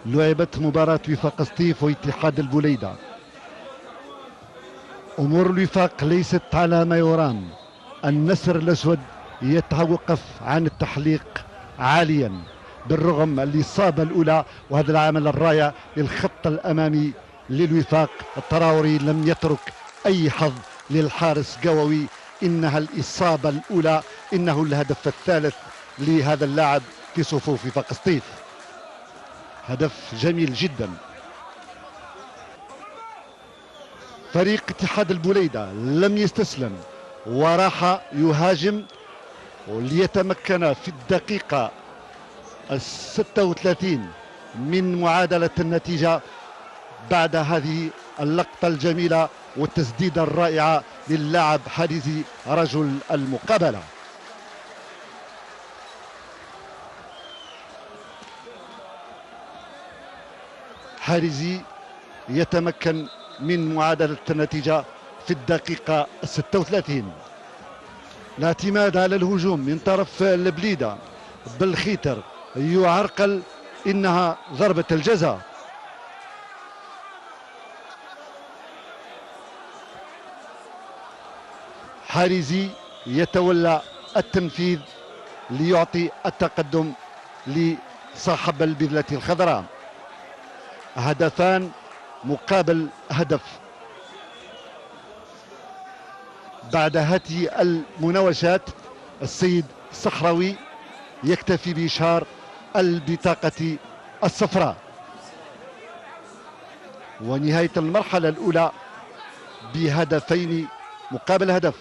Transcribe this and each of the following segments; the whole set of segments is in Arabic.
لعبت مباراة وفاق سطيف واتحاد البليدة. أمور الوفاق ليست على ما يرام. النسر الأسود يتوقف عن التحليق عاليا بالرغم الإصابة الأولى، وهذا العمل الرائع للخط الأمامي للوفاق. التراوري لم يترك أي حظ للحارس قووي. إنها الإصابة الأولى، إنه الهدف الثالث لهذا اللاعب في صفوف وفاق سطيف. هدف جميل جدا. فريق اتحاد البليدة لم يستسلم وراح يهاجم ليتمكن في الدقيقة 36 من معادلة النتيجة بعد هذه اللقطة الجميلة والتسديدة الرائعة للاعب حارزي رجل المقابلة. حارزي يتمكن من معادلة النتيجة في الدقيقة 36. الاعتماد على الهجوم من طرف البليدة بالخيتر يعرقل. إنها ضربة الجزاء. حارزي يتولى التنفيذ ليعطي التقدم لصاحب البذلة الخضراء. هدفان مقابل هدف. بعد هذه المناوشات السيد الصحراوي يكتفي بإشهار البطاقة الصفراء. ونهاية المرحلة الأولى بهدفين مقابل هدف.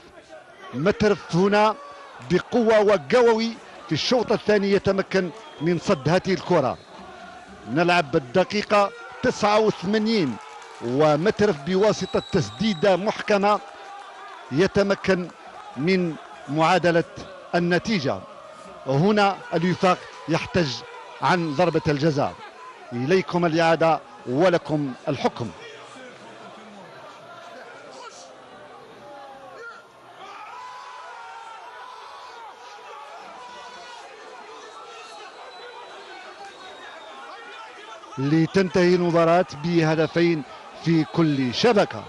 مترف هنا بقوة وقوي في الشوط الثاني يتمكن من صد هذه الكرة. نلعب الدقيقة 89 ومترف بواسطة تسديدة محكمة يتمكن من معادلة النتيجة. هنا الوفاق يحتج عن ضربة الجزاء. إليكم الإعادة ولكم الحكم. لتنتهي المباراة بهدفين في كل شبكة.